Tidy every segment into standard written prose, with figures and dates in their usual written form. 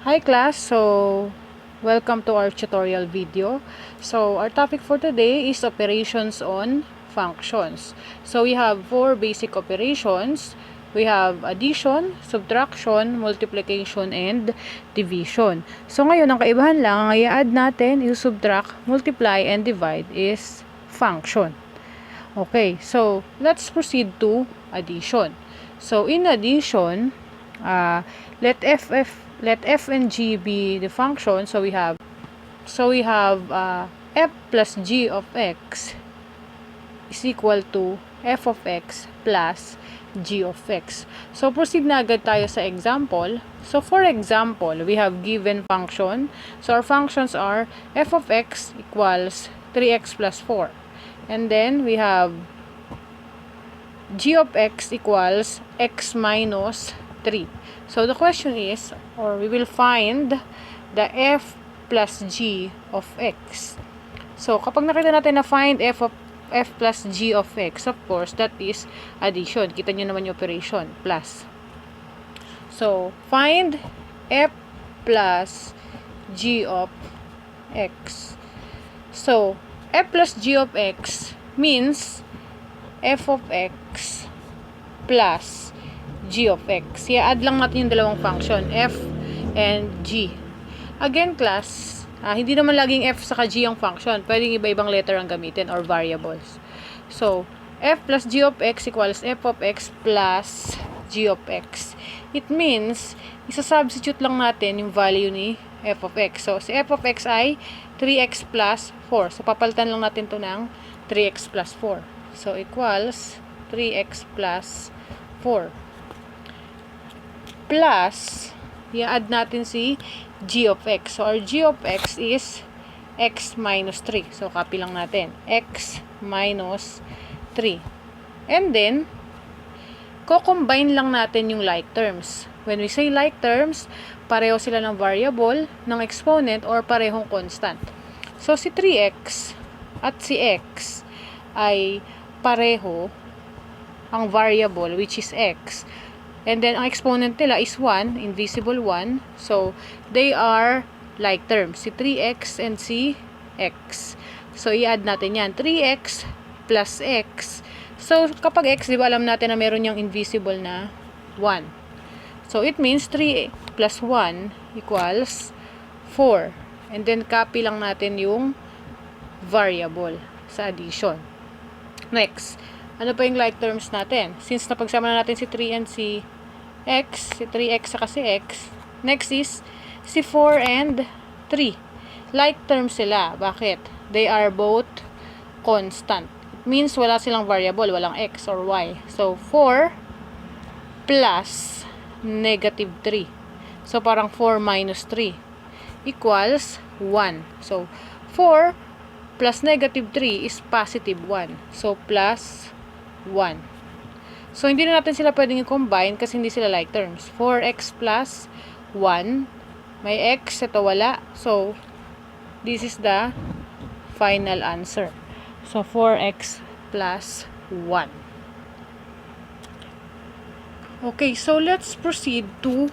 Hi class, so welcome to our tutorial video. So our topic for today is operations on functions. So we have four basic operations. We have addition, subtraction, multiplication, and division. So ngayon, ang kaibahan lang, ang i-add natin, i-subtract, multiply, and divide is function. Okay, so let's proceed to addition. So in addition, let f and g be the function. So we have f plus g of x is equal to f of x plus g of x. So proceed na agad tayo sa example. So for example, we have given function. So our functions are f of x equals 3x plus 4. And then we have g of x equals x minus 3. So the question is, or we will find the f plus g of x. So kapag nakita natin na find f plus g of x, of course, that is addition. Kita nyo naman yung operation, plus. So find f plus g of x. So f plus g of x means f of x plus g of x. I-add lang natin yung dalawang function, f and g. Again, class, hindi naman laging f saka g ang function. Pwedeng iba-ibang letter ang gamitin or variables. So, f plus g of x equals f of x plus g of x. It means, isa-substitute lang natin yung value ni f of x. So, si f of x ay 3x plus 4. So, papalitan lang natin to ng 3x plus 4. So, equals 3x plus 4. Plus, i-add natin si g of x. So, our g of x is x minus 3. So, copy lang natin. X minus 3. And then, co-combine lang natin yung like terms. When we say like terms, pareho sila ng variable, ng exponent, or parehong constant. So, si 3x at si x ay pareho ang variable, which is x. And then, ang exponent nila is 1, invisible 1. So, they are like terms. Si 3x and si x. So, i-add natin yan. 3x plus x. So, kapag x, di ba alam natin na meron yung invisible na 1. So, it means 3 plus 1 equals 4. And then, copy lang natin yung variable sa addition. Next, ano pa yung like terms natin? Since napagsama na natin si 3 and si x, si 3x saka si x, next is si 4 and 3. Like terms sila. Bakit? They are both constant. It means wala silang variable, walang x or y. So, 4 plus negative 3. So, parang 4 minus 3 equals 1. So, 4 plus negative 3 is positive 1. So, plus 1. So, hindi na natin sila pwedeng i-combine kasi hindi sila like terms. 4x plus 1. May x, ito wala. So, this is the final answer. So, 4x plus 1. Okay, so let's proceed to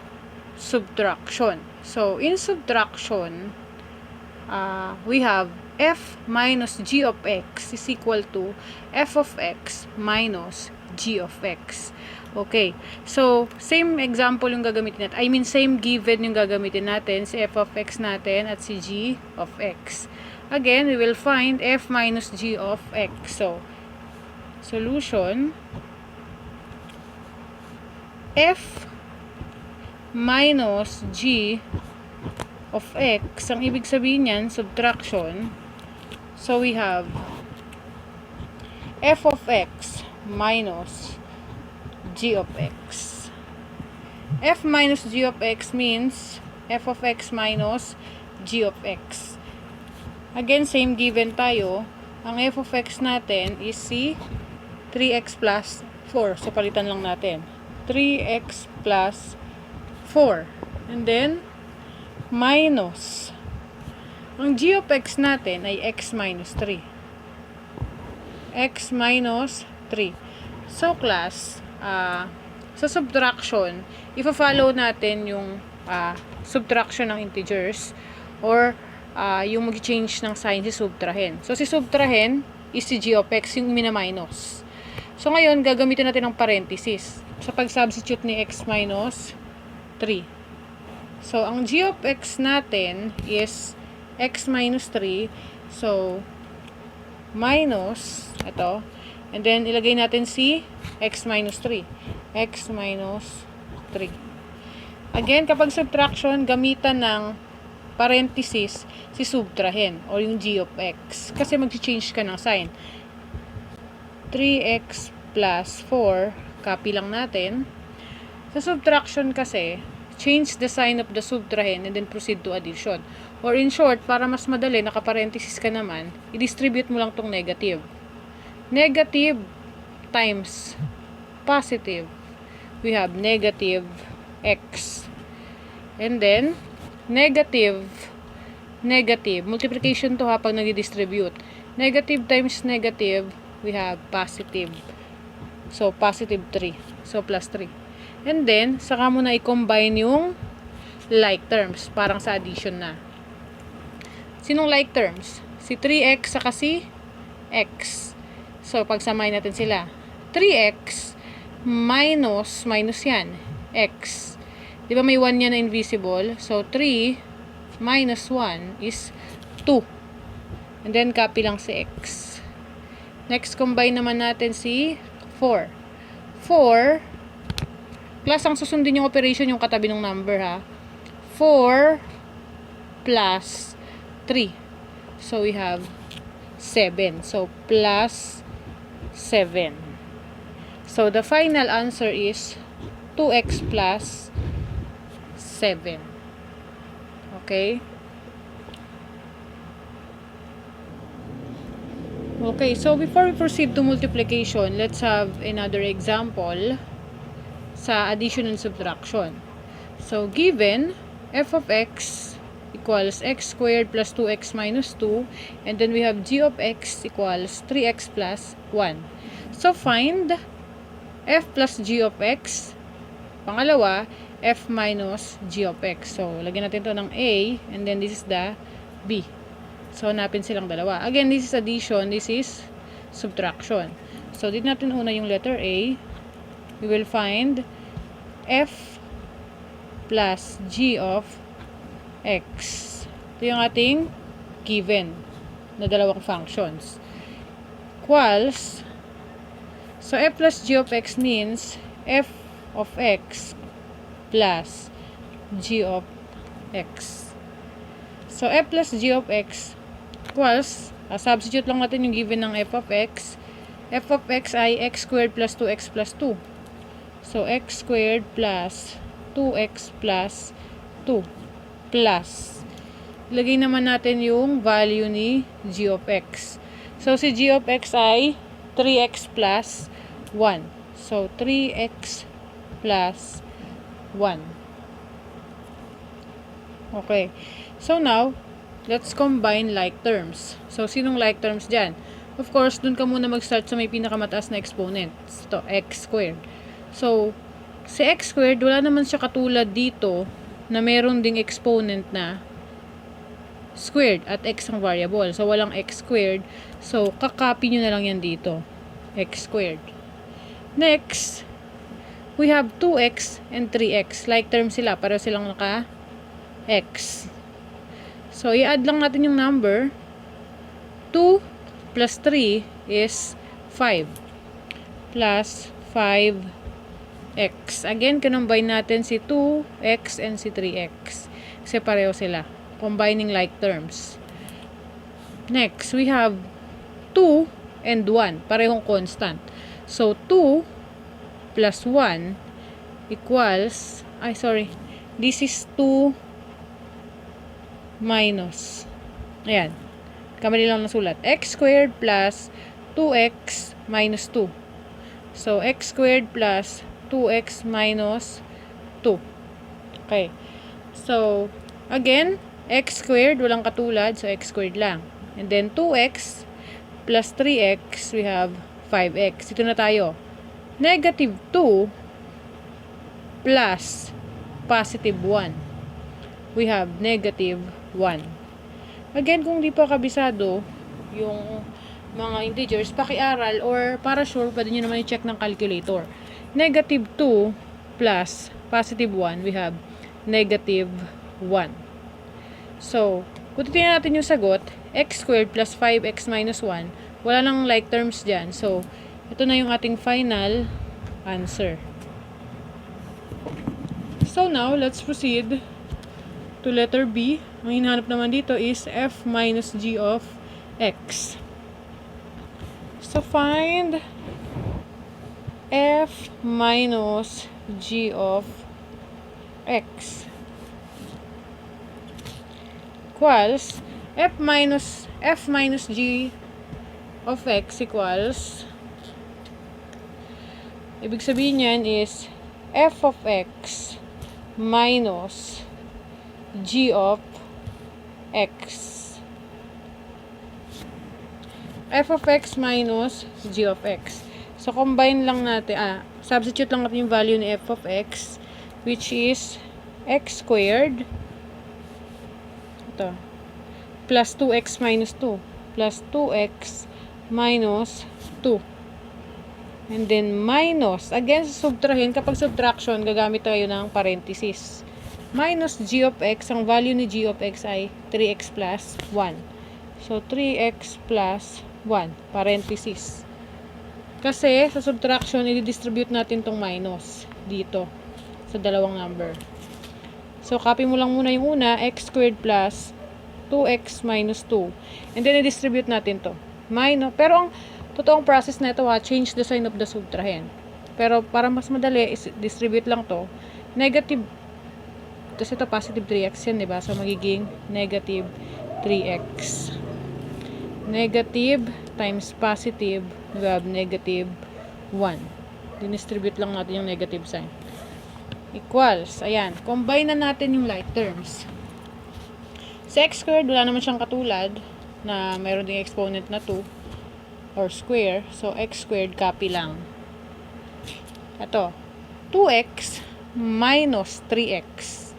subtraction. So, in subtraction, we have f minus g of x is equal to f of x minus g of x. Okay. So, same example yung gagamitin natin. I mean, same given yung gagamitin natin. Si f of x natin at si g of x. Again, we will find f minus g of x. So, solution, f minus g of x. Ang ibig sabihin yan, subtraction. So, we have f of x minus g of x. F minus g of x means f of x minus g of x. Again, same given tayo. Ang f of x natin is si 3x plus 4. So, palitan lang natin. 3x plus 4. And then, minus. Ang g of x natin ay x minus 3. X minus 3. So, class, sa subtraction, ifa-follow natin yung subtraction ng integers or yung mag-change ng sign si subtrahen. So, si subtrahen is si g of x, yung mina-minus. So, ngayon, gagamitin natin ng parenthesis sa pag-substitute ni x minus 3. So, ang g of x natin is x minus 3. So, minus, ito. And then, ilagay natin si x minus 3. X minus 3. Again, kapag subtraction, gamitan ng parenthesis si subtrahen or yung g of x. Kasi mag-change ka ng sign. 3x plus 4, copy lang natin. Sa subtraction kasi, change the sign of the subtrahen and then proceed to addition. Or in short, para mas madali, nakaparenthesis ka naman, i-distribute mo lang tong negative. Negative times positive. We have negative x. And then, negative, multiplication to ha pag nag-distribute. Negative times negative, we have positive. So, positive 3. So, plus 3. And then, saka mo na i-combine yung like terms. Parang sa addition na. Sinong like terms? Si 3x saka si x. So, pagsamahin natin sila. 3x minus yan. X. Di ba may 1 yan na invisible? So, 3 minus 1 is 2. And then, copy lang si x. Next, combine naman natin si 4. 4 plus ang susundin yung operation yung katabi ng number ha. 4 plus 3. So, we have 7. So, plus 7. So, the final answer is 2x plus 7. Okay? Okay, so before we proceed to multiplication, let's have another example sa addition and subtraction. So, given f of x equals x squared plus 2x minus 2, and then we have g of x equals 3x plus 1. So, find f plus g of x. Pangalawa, f minus g of x. So, lagyan natin to ng a, and then this is the b. So, hanapin silang dalawa. Again, this is addition, this is subtraction. So, dito natin una yung letter a. We will find f plus g of x. Ito yung ating given na dalawang functions. Equals, so f plus g of x means f of x plus g of x. So, f plus g of x equals, substitute lang natin yung given ng f of x. F of x ay x squared plus 2x plus 2. So, x squared plus 2x plus 2 plus. Lagay naman natin yung value ni g of x. So, si g of x ay 3x plus 1. So, 3x plus 1. Okay. So, now, let's combine like terms. So, sinong like terms dyan? Of course, dun ka muna mag-start sa may pinakamataas na exponent. Ito, x squared. So, si x squared, wala naman siya katulad dito na meron ding exponent na squared at x ang variable. So, walang x squared. So, kakopy nyo na lang yan dito. X squared. Next, we have 2x and 3x. Like term sila. Pareho silang naka-x. So, i-add lang natin yung number. 2 plus 3 is 5. Plus 5x. Again, combine natin si 2x and si 3x. Kasi pareho sila. Combining like terms. Next, we have 2 and 1. Parehong constant. So, 2 plus 1 equals, this is 2 minus, ayan, kamali lang nasulat, x squared plus 2x minus 2. So, x squared plus 2x minus 2. Okay. So, again, x squared, walang katulad, so x squared lang. And then, 2x plus 3x, we have 5x. Ito na tayo. Negative 2 plus positive 1. we have negative 1. Again, kung di pa kabisado yung mga integers, pakiaral or para sure, pwede nyo naman i-check ng calculator. Negative 2 plus positive 1, we have negative 1. So, kung titingnan natin yung sagot, x squared plus 5x minus 1, wala nang like terms dyan. So, ito na yung ating final answer. So, now, let's proceed to letter B. Ang hinahanap naman dito is f minus g of x. So, find f minus g of x equals f minus g of x equals, ibig sabihin yan is f of x minus g of x. F of x minus g of x. So, combine lang natin, substitute lang natin yung value ni f of x, which is x squared, ito, plus 2x minus 2, plus 2x minus 2. And then, minus, again, subtrahin, kapag subtraction, gagamit tayo ng parenthesis. Minus g of x, ang value ni g of x ay 3x plus 1. So, 3x plus 1, parenthesis. Kasi, sa subtraction, i-distribute natin tong minus dito, sa dalawang number. So, copy mo lang muna yung una, x squared plus 2x minus 2. And then, i-distribute natin to. Minus, pero ang totoong process na ito, change the sign of the subtrahend. Pero, para mas madali, distribute lang to. Negative, kasi ito positive 3x yan, diba? So, magiging negative 3x. Negative times positive, we have negative 1. Dinistribute lang natin yung negative sign. Equals, ayan, combine na natin yung like terms. Sa x squared, wala naman siyang katulad na mayroon ding exponent na 2 or square. So, x squared, copy lang. Ito, 2x minus 3x.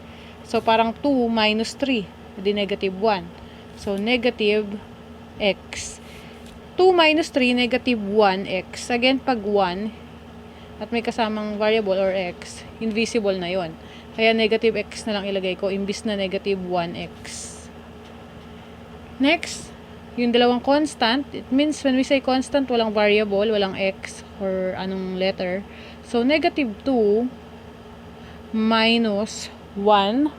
So, parang 2 minus 3, di negative 1. So, negative x. 2 minus 3, negative 1x. Again, pag 1, at may kasamang variable or x, invisible na yon. Kaya negative x na lang ilagay ko, imbis na negative 1x. Next, yung dalawang constant, it means when we say constant, walang variable, walang x or anong letter. So, negative 2 minus 1,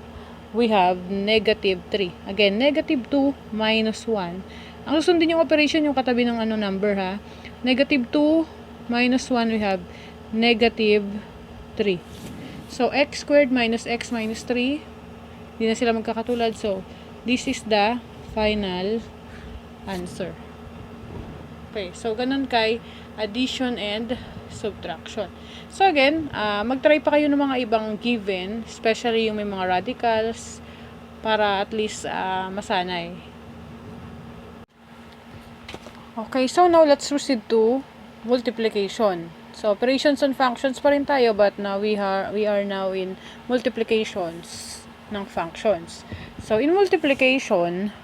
we have negative 3. Again, negative 2 minus 1. Ang susundin yung operation, yung katabi ng number ha. Negative 2 minus 1, we have negative 3. So, x squared minus x minus 3. Hindi na sila magkakatulad. So, this is the final answer. Okay. So, ganun kay addition and subtraction. So, again, mag-try pa kayo ng mga ibang given, especially yung may mga radicals, para at least masanay. Okay. So, now let's proceed to multiplication. So, operations on functions pa rin tayo, but now we are now in multiplications ng functions. So, in multiplication,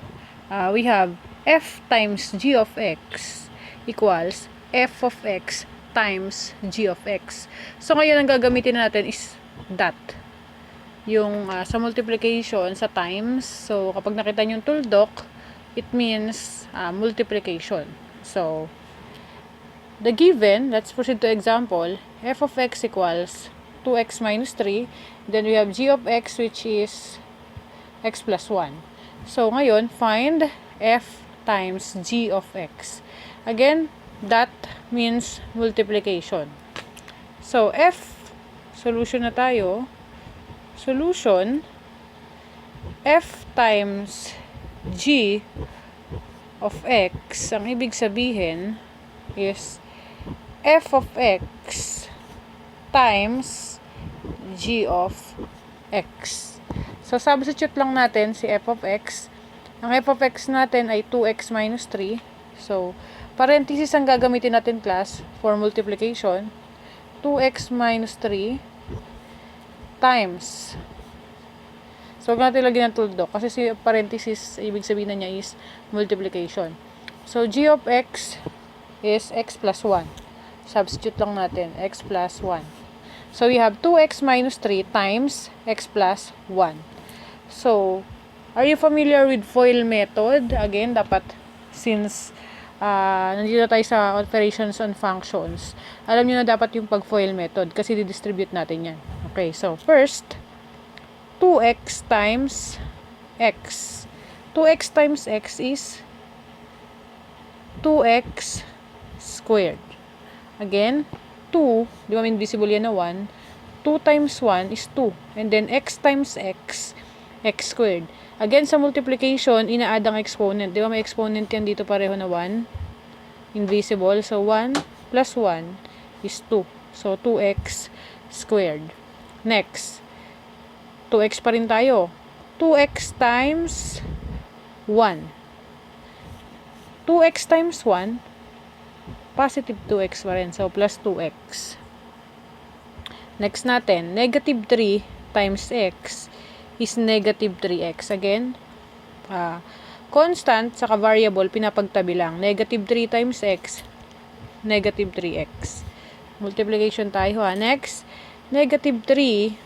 we have f times g of x equals f of x times g of x. So, ngayon ang gagamitin natin is that. Yung sa multiplication, sa times. So, kapag nakita nyo yung tuldok, it means multiplication. So, the given, let's proceed to example, f of x equals 2x minus 3. Then we have g of x, which is x plus 1. So, ngayon, find f times g of x. Again, that means multiplication. So, f, solution na tayo. Solution, f times g of x, ang ibig sabihin is f of x times g of x. So, substitute lang natin si f of x. Ang f of x natin ay 2x minus 3. So, parenthesis ang gagamitin natin class for multiplication. 2x minus 3 times So, huwag natin lagyan ng tuldok. Kasi si parenthesis, ibig sabihin na niya is multiplication. So, g of x is x plus 1. Substitute lang natin, x plus 1. So, we have 2x minus 3 times x plus 1. So, are you familiar with FOIL method? Again, dapat, since nandito tayo sa operations on functions, alam nyo na dapat yung pag-FOIL method kasi didistribute natin yan. Okay, so, first, 2x times x. 2x times x is 2x squared. Again, 2, di ba invisible yan na 1? 2 times 1 is 2. And then x times x, x squared. Again, sa multiplication, ina-add ang exponent. Di ba may exponent yan dito pareho na 1? Invisible. So, 1 plus 1 is 2. So, 2x squared. Next, 2x pa rin tayo. 2x times 1. 2x times 1, positive 2x pa rin. So, plus 2x. Next natin, negative 3 times x is negative 3x. Again, constant saka variable, pinapagtabi lang. Negative 3 times x, negative 3x. Multiplication tayo ha. Next, negative 3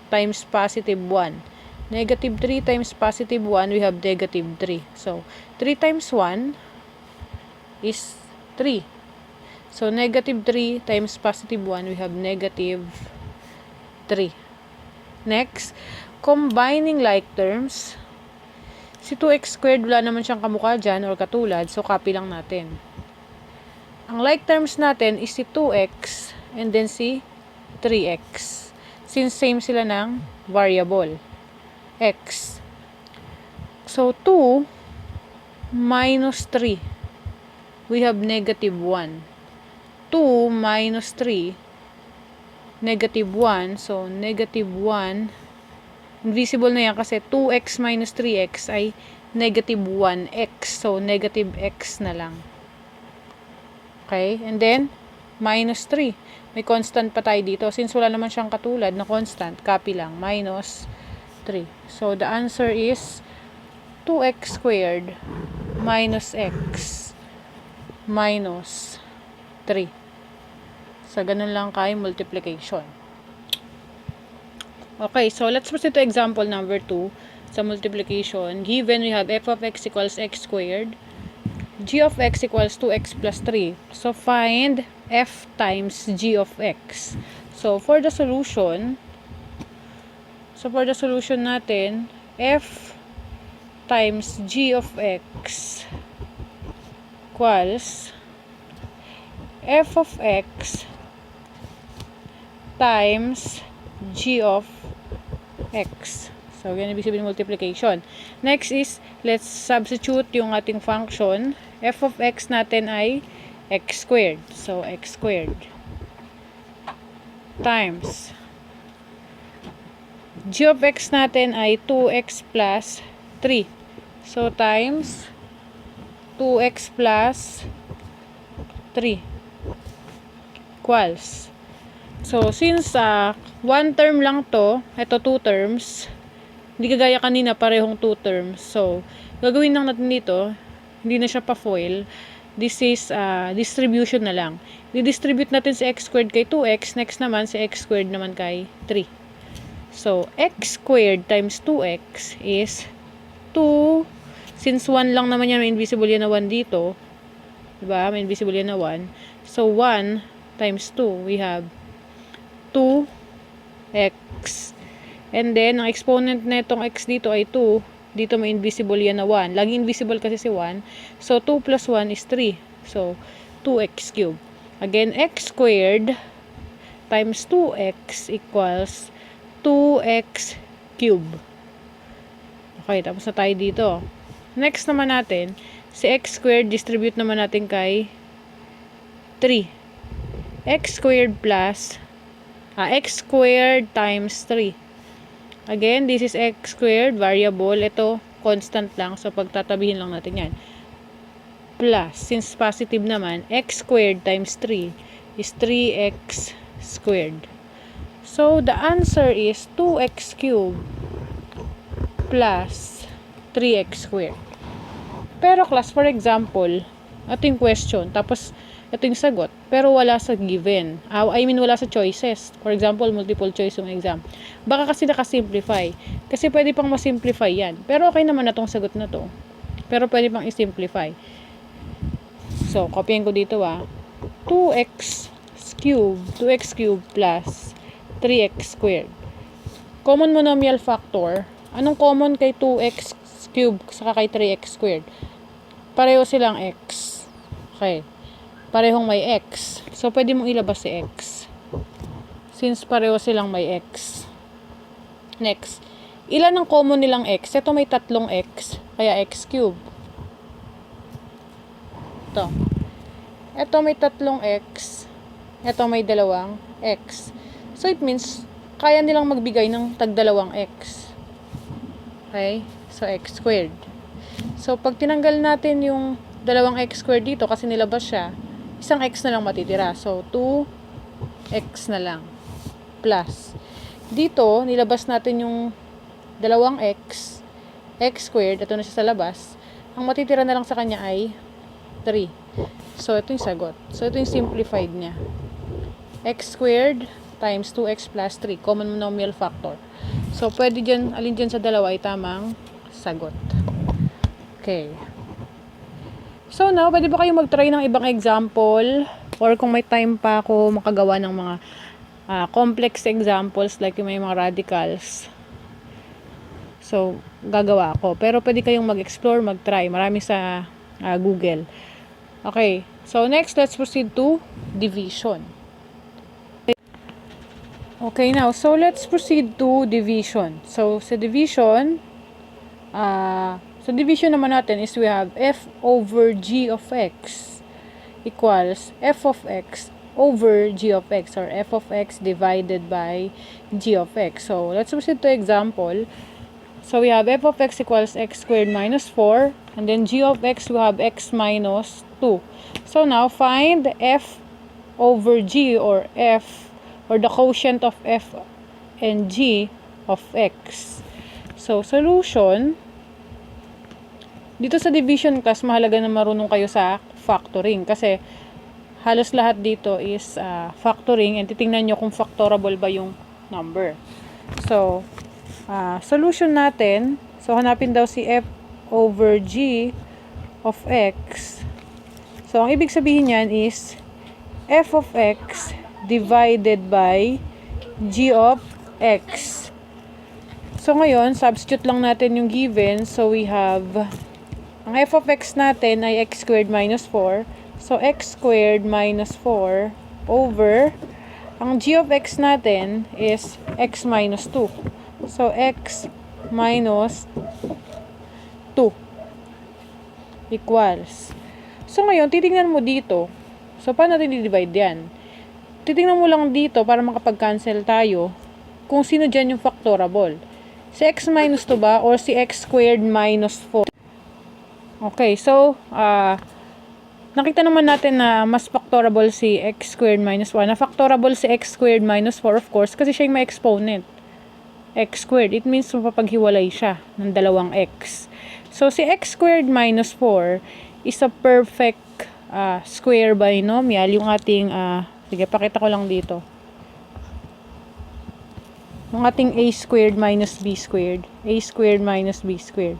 times positive 1. Negative 3 times positive 1, we have negative 3. So, 3 times 1 is 3. So, negative 3 times positive 1, we have negative 3. Next, combining like terms. Si 2x squared, wala naman siyang kamukha dyan or katulad. So, copy lang natin. Ang like terms natin is si 2x and then si 3x. Since same sila ng variable, x. So, 2 minus 3, we have negative 1. 2 minus 3, negative 1. So, negative 1, invisible na yan kasi 2x minus 3x ay negative 1x. So, negative x na lang. Okay? And then, minus 3. May constant pa tayo dito. Since wala naman siyang katulad na constant, copy lang. Minus 3. So, the answer is 2x squared minus x minus 3. So, ganun lang kayo multiplication. Okay, so let's proceed to example number 2 sa multiplication. Given we have f of x equals x squared, g of x equals 2x plus 3. So, find f times g of x. So, for the solution natin, f times g of x equals f of x times g of x. So, yan ibig sabihin multiplication. Next is, let's substitute yung ating function. F of x natin ay x squared. So, x squared times g of x natin ay 2x plus 3. So, times 2x plus 3 equals. So, since one term lang to, ito 2 terms, hindi kagaya kanina parehong 2 terms. So, gagawin lang natin dito, hindi na siya pa-foil. This is distribution na lang. I-distribute natin si x squared kay 2x, next naman si x squared naman kay 3. So, x squared times 2x is 2. Since 1 lang naman yan, may invisible yan na 1 dito. Diba? May invisible yan na 1. So, 1 times 2, we have 2x. And then, ang exponent na itong x dito ay 2. Dito may invisible yan na 1. Laging invisible kasi si 1. So, 2 plus 1 is 3. So, 2x cubed. Again, x squared times 2x equals 2x cubed. Okay, tapos na tayo dito. Next naman natin, si x squared, distribute naman natin kay 3. X squared plus, x squared times 3. Again, this is x squared, variable. Ito, constant lang. So, pagtatabihin lang natin yan. Plus, since positive naman, x squared times 3 is 3x squared. So, the answer is 2x cubed plus 3x squared. Pero class, for example, ito yung question, tapos ito yung sagot, pero wala sa given. Wala sa choices. For example, multiple choice yung exam. Baka kasi nakasimplify. Kasi pwede pang masimplify yan. Pero okay naman na tong sagot na to. Pero pwede pang isimplify. So, copyin ko dito 2x cubed plus 3x squared. Common monomial factor. Anong common kay 2x cubed saka kay 3x squared? Pareho silang x. Okay. Parehong may x. So, pwede mong ilabas si x. Since pareho silang may x. Next. Ilan ang common nilang x? Ito may 3 x. Kaya x cubed. Ito may 3 x. Ito may 2 x. So, it means, kaya nilang magbigay ng tag-2 x. Okay? So, x squared. So, pag tinanggal natin yung 2x squared dito kasi nilabas siya, isang x na lang matitira. So, 2x na lang. Plus. Dito, nilabas natin yung 2x, x squared, ito na siya sa labas. Ang matitira na lang sa kanya ay 3. So, ito yung sagot. So, ito yung simplified niya. X squared times 2x plus 3. Common monomial factor. So, pwede dyan, alin dyan sa dalawa ay tamang sagot. Okay. So, now, pwede ba kayo mag-try ng ibang example? Or kung may time pa ako makagawa ng mga complex examples like yung may mga radicals. So, gagawa ako. Pero pwede kayong mag-explore, mag-try. Marami sa Google. Okay. So, next, let's proceed to division. Okay, now, so let's proceed to division. So, sa division, naman natin is we have f over g of x equals f of x over g of x, or f of x divided by g of x. So, let's proceed to example. So, we have f of x equals x squared minus 4, and then g of x, we have x minus 2. So, now, find f over g, or f, or the quotient of f and g of x. So, solution, dito sa division class, mahalaga na marunong kayo sa factoring. Kasi, halos lahat dito is factoring, and titingnan nyo kung factorable ba yung number. So, solution natin, so hanapin daw si f over g of x. So, ang ibig sabihin yan is f of x divided by g of x. So, ngayon, substitute lang natin yung given. So, we have, ang f of x natin ay x squared minus 4. So, x squared minus 4 over, ang g of x natin is x minus 2. So, x minus 2 equals. So, ngayon, titingnan mo dito. So, paano natin i-divide yan? Titingnan mo lang dito para makapag-cancel tayo kung sino dyan yung factorable. Si x minus 2 ba or si x squared minus 4? Okay, so, nakita naman natin na mas factorable si x squared minus 1. Na factorable si x squared minus 4, of course, kasi siya yung may exponent. X squared, it means mapapaghiwalay siya ng 2x. So, si x squared minus 4 is a perfect square binomial. Yung ating, sige, pakita ko lang dito. Yung ating a squared minus b squared. A squared minus b squared.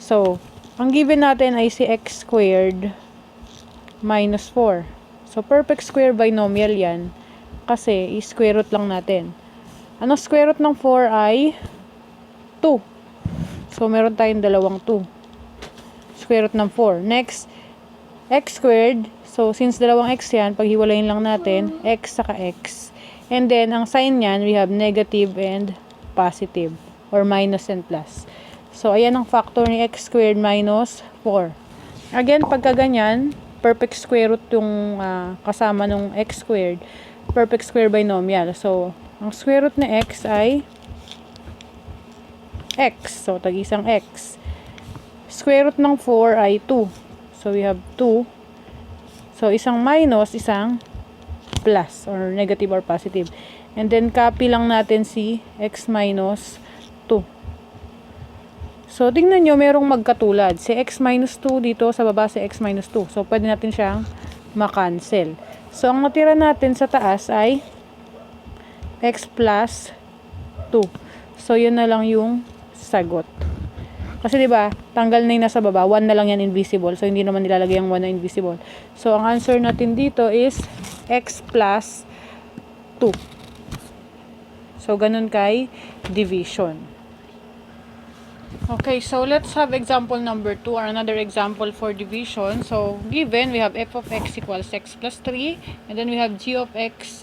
So, ang given natin ay si x squared minus 4. So, perfect square binomial yan. Kasi, i-square root lang natin. Ang square root ng 4 ay 2. So, meron tayong 2. Square root ng 4. Next, x squared. So, since 2x yan, paghiwalayin lang natin, x saka x. And then, ang sign niyan, we have negative and positive. Or minus and plus. So, ayan ang factor ni x squared minus 4. Again, pagka ganyan, perfect square root yung kasama ng x squared. Perfect square binomial. So, ang square root ni x ay x. So, tag-isang x. Square root ng 4 ay 2. So, we have 2. So, isang minus, isang plus or negative or positive. And then, copy lang natin si x minus 2. So, tingnan nyo, merong magkatulad. Si x minus 2 dito, sa baba si x minus 2. So, pwede natin siyang makancel. So, ang matira natin sa taas ay x plus 2. So, yun na lang yung sagot. Kasi diba, tanggal na yung nasa baba, 1 na lang yan invisible. So, hindi naman nilalagay ang 1 na invisible. So, ang answer natin dito is x plus 2. So, ganun kay division. Okay, so let's have example number 2 or another example for division. So, given, we have f of x equals x plus 3. And then we have g of x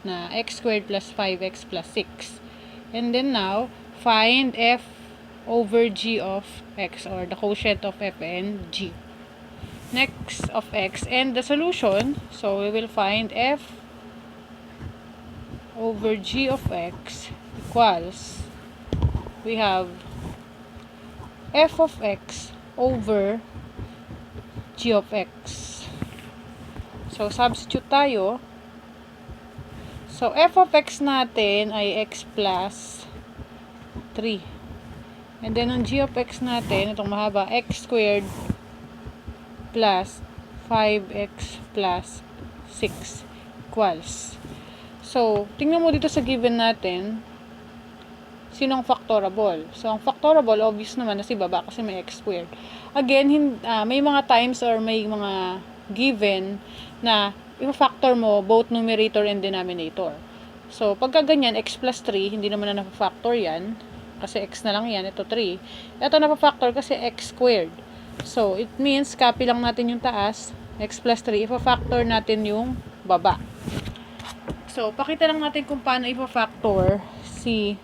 na x squared plus 5x plus 6. And then now, find f over g of x or the quotient of f and g. Next of x and the solution. So, we will find f over g of x equals, we have f of x over g of x. So, substitute tayo. So, f of x natin ay x plus 3. And then, ang g of x natin, itong mahaba, x squared plus 5x plus 6 equals. So, tingnan mo dito sa given natin, sinong factorable? So, ang factorable, obvious naman na si baba kasi may x squared. Again, may mga times or may mga given na i-factor mo both numerator and denominator. So, pagka ganyan, x plus 3, hindi naman na na-factor yan. Kasi x na lang yan, ito 3. Ito na-factor kasi x squared. So, it means, copy lang natin yung taas, x plus 3, ipa-factor natin yung baba. So, pakita lang natin kung paano ipa-factor si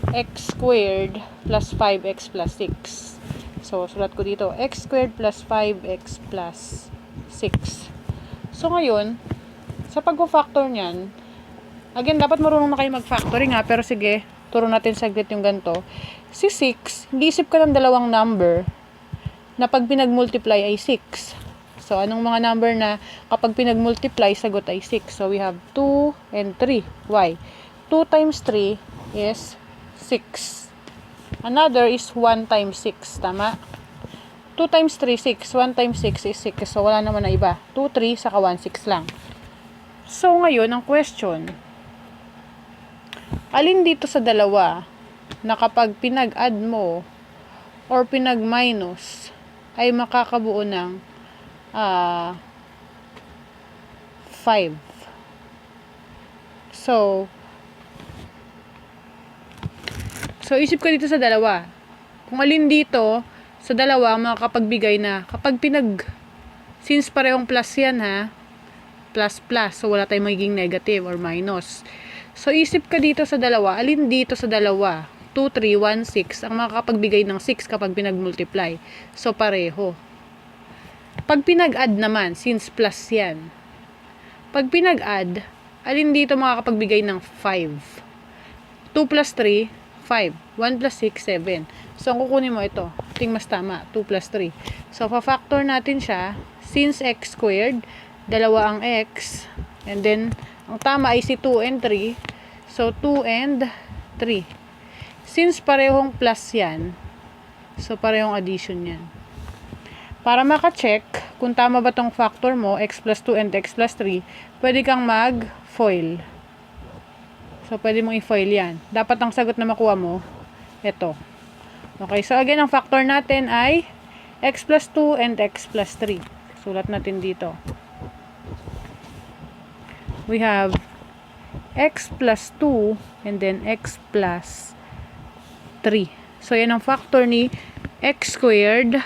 x squared plus 5x plus 6. So, sulat ko dito, x squared plus 5x plus 6. So, ngayon, sa pag-factor niyan, again, dapat marunong na kayo mag-factoring ha, pero sige, turo natin saglit yung ganito. Si 6, mag-isip ka ng dalawang number na pag pinag-multiply ay 6. So, anong mga number na kapag pinag-multiply, sagot ay 6? So, we have 2 and 3. Why? 2 times 3 is 6. Another is 1 times 6. Tama? 2 times 3, 6. 1 times 6 is 6. So, wala naman na iba. 2, 3, saka 1, 6 lang. So, ngayon, ang question, alin dito sa dalawa na kapag pinag-add mo or pinag-minus ay makakabuo ng 5. So, isip ka dito sa dalawa. Kung alin dito sa dalawa makakapagbigay na kapag since parehong plus yan ha, plus plus, so wala tayong magiging negative or minus. So, isip ka dito sa dalawa, alin dito sa dalawa, 2, 3, 1, 6, ang makakapagbigay ng 6 kapag pinag-multiply. So, pareho. Pag pinag-add naman, since plus yan, pag pinag-add, alin dito makakapagbigay ng 5? 2 plus 3, 5. 1 plus 6, 7. So, ang kukunin mo ito. Ito mas tama, 2 plus 3. So, pa-factor natin siya, since x squared, dalawa ang x, and then, ang tama ay si 2 and 3. So, 2 and 3. Since parehong plus yan, so parehong addition yan. Para maka-check kung tama ba tong factor mo, x plus 2 and x plus 3, pwede kang mag-FOIL. So, pwede mong i-FOIL yan. Dapat ang sagot na makuha mo, ito. Okay, so again, ang factor natin ay x plus 2 and x plus 3. Sulat natin dito. We have x plus 2 and then x plus 3. So, yan ang factor ni x squared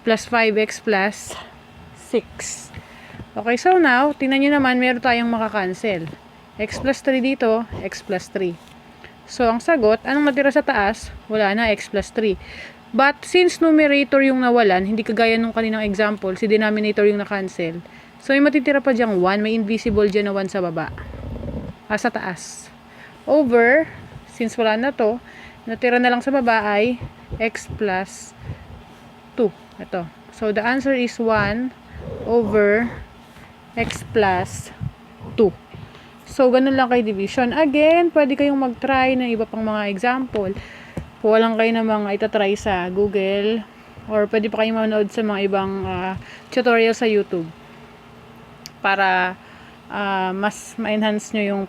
plus 5x plus 6. Okay, so now, tingnan nyo naman, meron tayong makakancel. X plus 3 dito, x plus 3. So, ang sagot, anong natira sa taas? Wala na, x plus 3. But, since numerator yung nawalan, hindi kagaya nung kaninang example, si denominator yung na-cancel. So, may matitira pa dyang 1. May invisible dyan na 1 sa baba. Sa taas. Over, since wala na to, natira na lang sa baba ay x plus 2. Ito. So, the answer is 1 over x plus 2. So, ganun lang kay division. Again, pwede kayong mag-try ng iba pang mga example. kuha lang kayo ng mga itatry sa Google, or pwede pa kayo manood sa mga ibang tutorial sa YouTube para mas ma-enhance nyo yung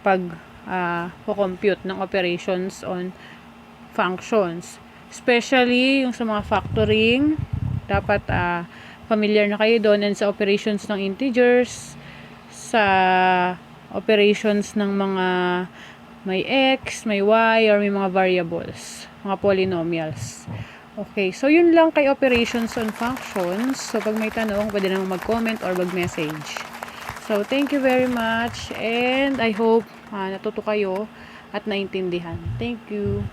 compute ng operations on functions. Especially yung sa mga factoring, dapat familiar na kayo doon, and sa operations ng integers, sa operations ng mga may x, may y, or may mga variables, mga polynomials. Okay, so yun lang kay operations on functions. So pag may tanong, pwede naman mag-comment or mag-message. So thank you very much, and I hope natuto kayo at naintindihan. Thank you.